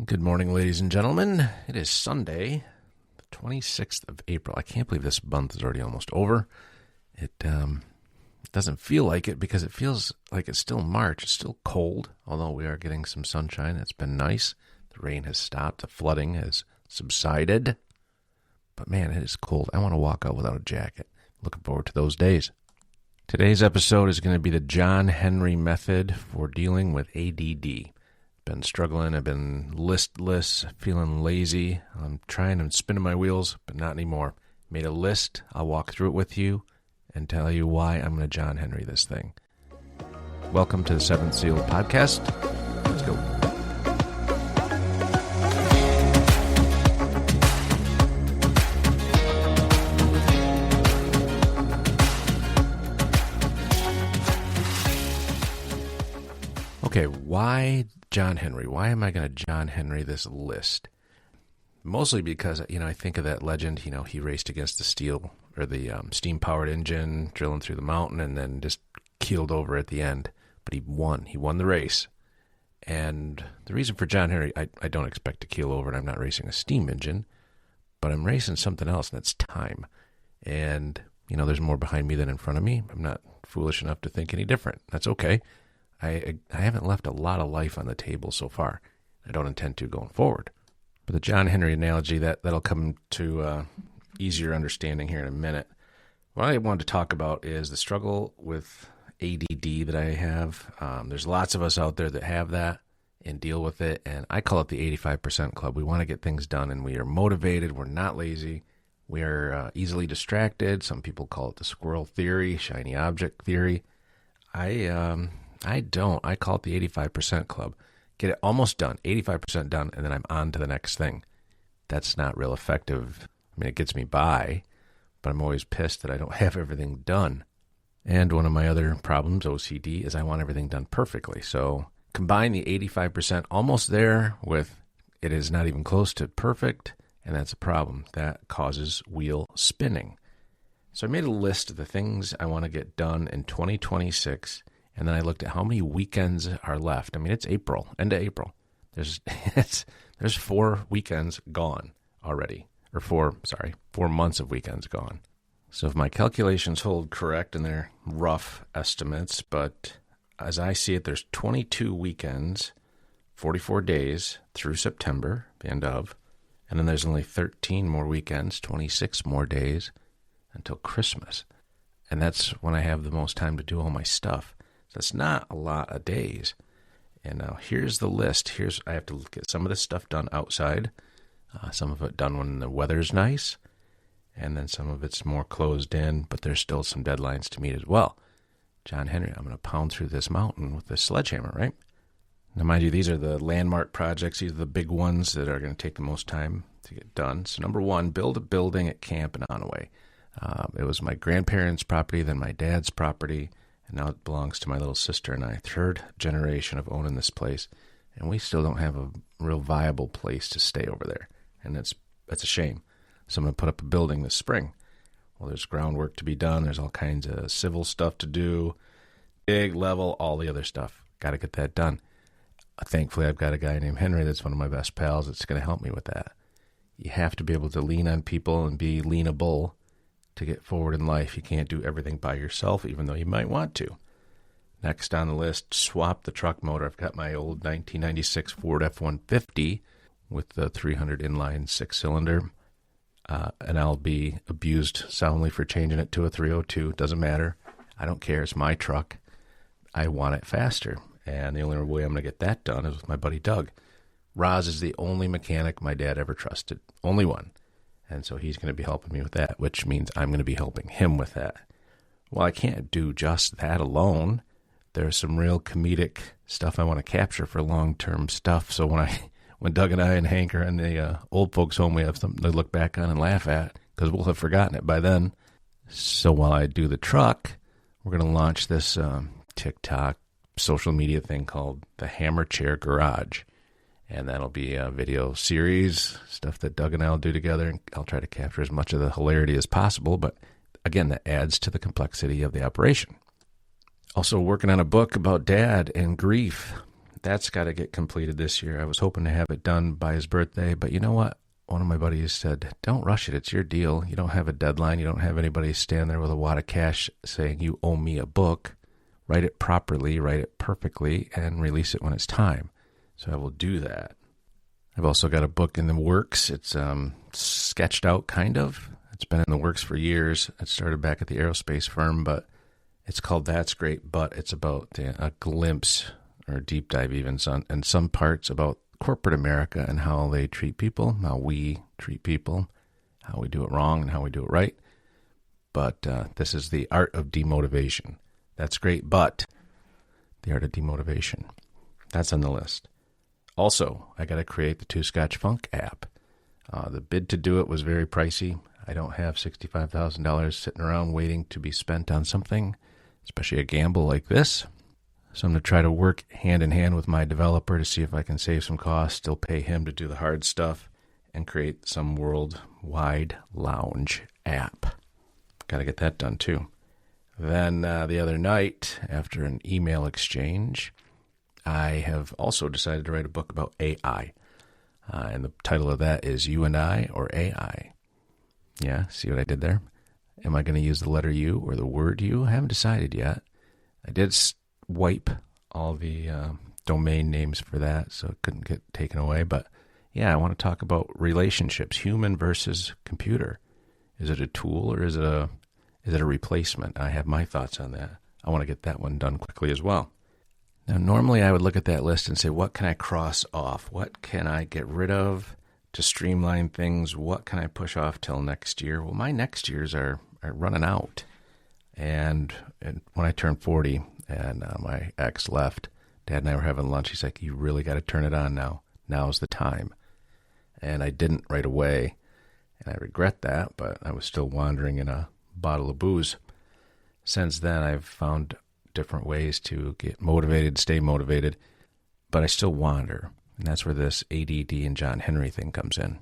Good morning, ladies and gentlemen. It is Sunday, the 26th of April. I can't believe this month is already almost over. It doesn't feel like it because it feels like it's still March. It's still cold, although we are getting some sunshine. It's been nice. The rain has stopped. The flooding has subsided. But man, it is cold. I want to walk out without a jacket. Looking forward to those days. Today's episode is going to be the John Henry method for dealing with ADD. Been struggling. I've been listless, feeling lazy. I'm trying and spinning my wheels, but not anymore. Made a list. I'll walk through it with you and tell you why I'm going to John Henry this thing. Welcome to the Seventh Seal Podcast. Let's go. Okay, why John Henry? Why am I going to John Henry this list? Mostly because, I think of that legend, he raced against the steam-powered engine, drilling through the mountain, and then just keeled over at the end. But he won. He won the race. And the reason for John Henry, I don't expect to keel over, and I'm not racing a steam engine, but I'm racing something else, and that's time. And, there's more behind me than in front of me. I'm not foolish enough to think any different. That's okay. I haven't left a lot of life on the table so far. I don't intend to going forward. But the John Henry analogy, that'll come to easier understanding here in a minute. What I wanted to talk about is the struggle with ADD that I have. There's lots of us out there that have that and deal with it, and I call it the 85% club. We want to get things done, and we are motivated. We're not lazy. We are easily distracted. Some people call it the squirrel theory, shiny object theory. I don't. I call it the 85% club. Get it almost done, 85% done, and then I'm on to the next thing. That's not real effective. It gets me by, but I'm always pissed that I don't have everything done. And one of my other problems, OCD, is I want everything done perfectly. So combine the 85% almost there with it is not even close to perfect, and that's a problem. That causes wheel spinning. So I made a list of the things I want to get done in 2026. And then I looked at how many weekends are left. It's April, end of April. There's 4 weekends gone already, or 4 months of weekends gone. So if my calculations hold correct, and they're rough estimates, but as I see it, there's 22 weekends, 44 days through September, the end of, and then there's only 13 more weekends, 26 more days until Christmas. And that's when I have the most time to do all my stuff. That's not a lot of days. And now here's the list. I have to get some of this stuff done outside, some of it done when the weather's nice, and then some of it's more closed in, but there's still some deadlines to meet as well. John Henry, I'm going to pound through this mountain with this sledgehammer, right? Now, mind you, these are the landmark projects. These are the big ones that are going to take the most time to get done. So number 1, build a building at Camp in Onaway. It was my grandparents' property, then my dad's property, and now it belongs to my little sister and I. 3rd generation of owning this place, and we still don't have a real viable place to stay over there, and that's a shame. So I'm going to put up a building this spring. Well, there's groundwork to be done. There's all kinds of civil stuff to do, big level, all the other stuff. Got to get that done. Thankfully, I've got a guy named Henry that's one of my best pals that's going to help me with that. You have to be able to lean on people and be leanable to get forward in life. You can't do everything by yourself, even though you might want to. Next on the list, swap the truck motor. I've got my old 1996 Ford F-150 with the 300 inline 6-cylinder, and I'll be abused soundly for changing it to a 302. Doesn't matter. I don't care. It's my truck. I want it faster, and the only way I'm going to get that done is with my buddy Doug. Roz is the only mechanic my dad ever trusted. Only one. And so he's going to be helping me with that, which means I'm going to be helping him with that. Well, I can't do just that alone. There's some real comedic stuff I want to capture for long-term stuff. So when Doug and I and Hank are in the old folks' home, we have something to look back on and laugh at because we'll have forgotten it by then. So while I do the truck, we're going to launch this TikTok social media thing called the Hammer Chair Garage. And that'll be a video series, stuff that Doug and I will do together. And I'll try to capture as much of the hilarity as possible. But again, that adds to the complexity of the operation. Also working on a book about dad and grief. that's got to get completed this year. I was hoping to have it done by his birthday, but you know what? One of my buddies said, don't rush it. It's your deal. You don't have a deadline. You don't have anybody stand there with a wad of cash saying you owe me a book. Write it properly, write it perfectly, and release it when it's time. So I will do that. I've also got a book in the works. It's sketched out, kind of. It's been in the works for years. It started back at the aerospace firm, but it's called That's Great, but it's about a glimpse or a deep dive even in some parts about corporate America and how they treat people, how we treat people, how we do it wrong and how we do it right. But this is the art of demotivation. That's great, but the art of demotivation. That's on the list. Also, I got to create the Two Scotch Funk app. The bid to do it was very pricey. I don't have $65,000 sitting around waiting to be spent on something, especially a gamble like this. So I'm going to try to work hand in hand with my developer to see if I can save some costs, still pay him to do the hard stuff, and create some worldwide lounge app. Got to get that done too. Then the other night, after an email exchange, I have also decided to write a book about AI. And the title of that is You and I or AI. Yeah, see what I did there? Am I going to use the letter U or the word U? I haven't decided yet. I did wipe all the domain names for that, so it couldn't get taken away. But yeah, I want to talk about relationships, human versus computer. Is it a tool or is it a replacement? I have my thoughts on that. I want to get that one done quickly as well. Now, normally I would look at that list and say, what can I cross off? What can I get rid of to streamline things? What can I push off till next year? Well, my next years are running out. And when I turned 40 and my ex left, Dad and I were having lunch. He's like, you really got to turn it on now. Now's the time. And I didn't right away. And I regret that, but I was still wandering in a bottle of booze. Since then, I've found different ways to get motivated, stay motivated, but I still wander. And that's where this ADD and John Henry thing comes in.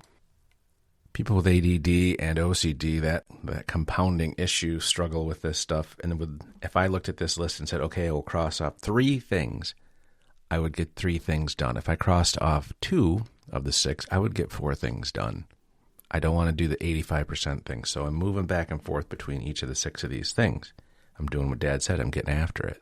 People with ADD and OCD, that compounding issue, struggle with this stuff. And if I looked at this list and said, okay, I will cross off 3 things, I would get 3 things done. If I crossed off 2 of the 6, I would get 4 things done. I don't want to do the 85% thing, so I'm moving back and forth between each of the 6 of these things. I'm doing what Dad said. I'm getting after it.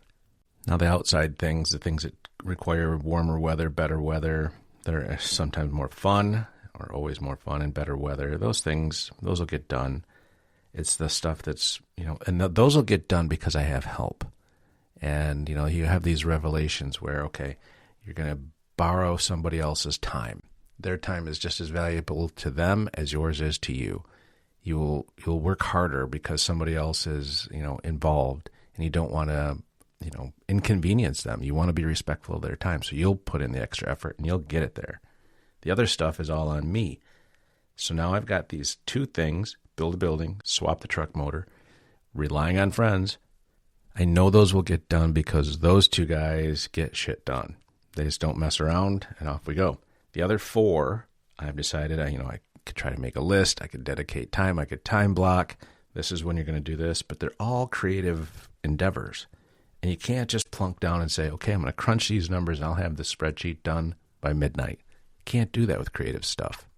Now, the outside things, the things that require warmer weather, better weather, that are sometimes more fun, or always more fun and better weather, those things, those will get done. It's the stuff that's, and those will get done because I have help. And, you have these revelations where, okay, you're going to borrow somebody else's time. Their time is just as valuable to them as yours is to you. You'll work harder because somebody else is, involved, and you don't want to, inconvenience them. You want to be respectful of their time. So you'll put in the extra effort and you'll get it there. The other stuff is all on me. So now I've got these 2 things: build a building, swap the truck motor, relying on friends. I know those will get done because those 2 guys get shit done. They just don't mess around, and off we go. The other 4, I've decided, I could try to make a list. I could dedicate time. I could time block. This is when you're going to do this. But they're all creative endeavors. And you can't just plunk down and say, okay, I'm going to crunch these numbers and I'll have the spreadsheet done by midnight. You can't do that with creative stuff.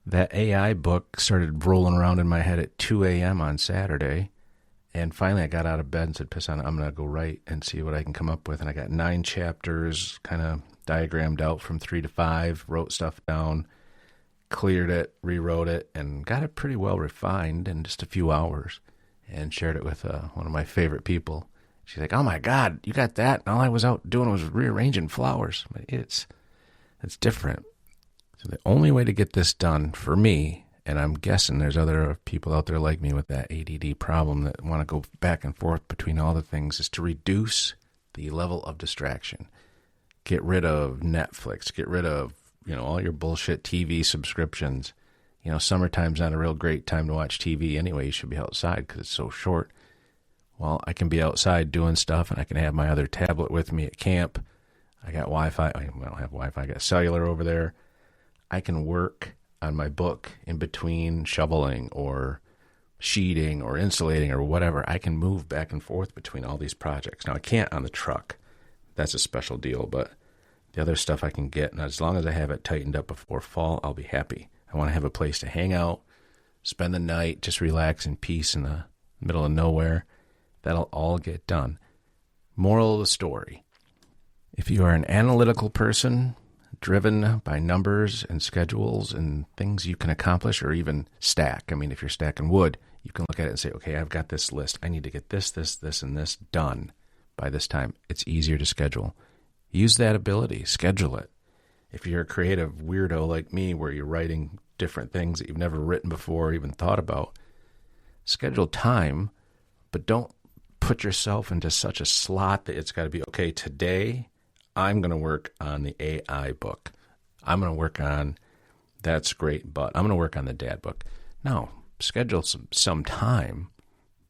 That AI book started rolling around in my head at 2 a.m. on Saturday. And finally I got out of bed and said, piss on it, I'm going to go write and see what I can come up with. And I got 9 chapters kind of diagrammed out from 3 to 5, wrote stuff down, cleared it, rewrote it, and got it pretty well refined in just a few hours, and shared it with one of my favorite people. She's like, oh my God, you got that? And all I was out doing was rearranging flowers. It's different. So the only way to get this done for me, and I'm guessing there's other people out there like me with that ADD problem that want to go back and forth between all the things, is to reduce the level of distraction. Get rid of Netflix. Get rid of, all your bullshit TV subscriptions. Summertime's not a real great time to watch TV anyway. You should be outside because it's so short. Well, I can be outside doing stuff, and I can have my other tablet with me at camp. I got Wi-Fi. I don't have Wi-Fi. I got cellular over there. I can work on my book in between shoveling or sheeting or insulating or whatever. I can move back and forth between all these projects. Now, I can't on the truck. That's a special deal, but The other stuff I can get, and as long as I have it tightened up before fall, I'll be happy. I want to have a place to hang out, spend the night, just relax in peace in the middle of nowhere. That'll all get done. Moral of the story. If you are an analytical person, driven by numbers and schedules and things you can accomplish or even stack. I mean, if you're stacking wood, you can look at it and say, okay, I've got this list. I need to get this, and this done by this time. It's easier to schedule. Use that ability. Schedule it. If you're a creative weirdo like me where you're writing different things that you've never written before or even thought about, schedule time, but don't put yourself into such a slot that it's got to be, okay, today I'm going to work on the AI book. I'm going to work on That's Great, but I'm going to work on the dad book. No, schedule some time,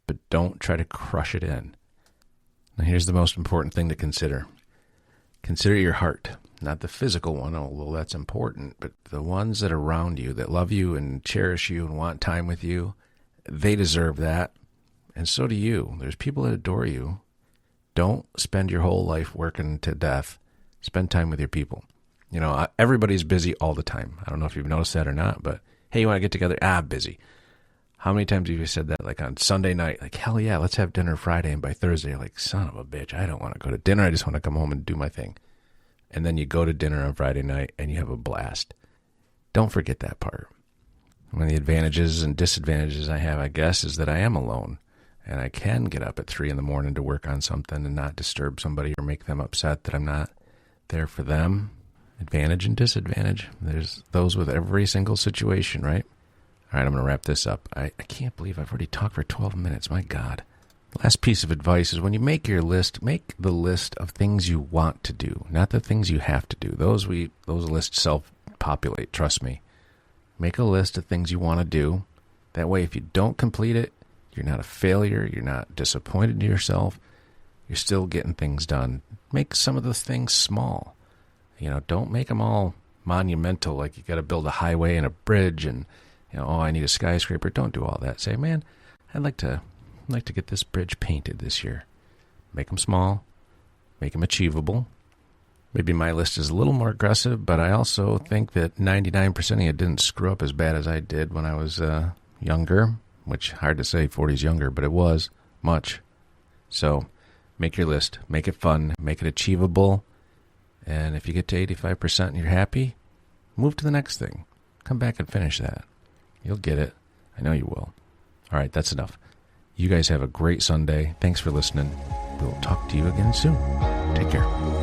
but don't try to crush it in. Now, here's the most important thing to consider. Consider your heart, not the physical one, although that's important, but the ones that are around you, that love you and cherish you and want time with you. They deserve that, and so do you. There's people that adore you. Don't spend your whole life working to death. Spend time with your people. You know, everybody's busy all the time. I don't know if you've noticed that or not, but hey, you want to get together? Busy. How many times have you said that, like on Sunday night? Like, hell yeah, let's have dinner Friday, and by Thursday, you're like, son of a bitch, I don't want to go to dinner. I just want to come home and do my thing. And then you go to dinner on Friday night, and you have a blast. Don't forget that part. One of the advantages and disadvantages I have, I guess, is that I am alone. And I can get up at 3 a.m. to work on something and not disturb somebody or make them upset that I'm not there for them. Advantage and disadvantage. There's those with every single situation, right? All right, I'm going to wrap this up. I can't believe I've already talked for 12 minutes. My God. Last piece of advice is when you make your list, make the list of things you want to do, not the things you have to do. Those lists self-populate, trust me. Make a list of things you want to do. That way, if you don't complete it, you're not a failure. You're not disappointed in yourself. You're still getting things done. Make some of those things small. You know, don't make them all monumental, like you got to build a highway and a bridge and, you know, oh, I need a skyscraper. Don't do all that. Say, man, I'd like to get this bridge painted this year. Make them small. Make them achievable. Maybe my list is a little more aggressive, but I also think that 99% of you didn't screw up as bad as I did when I was younger. Which, hard to say, 40's younger, but it was much. So, make your list. Make it fun. Make it achievable. And if you get to 85% and you're happy, move to the next thing. Come back and finish that. You'll get it. I know you will. All right, that's enough. You guys have a great Sunday. Thanks for listening. We'll talk to you again soon. Take care.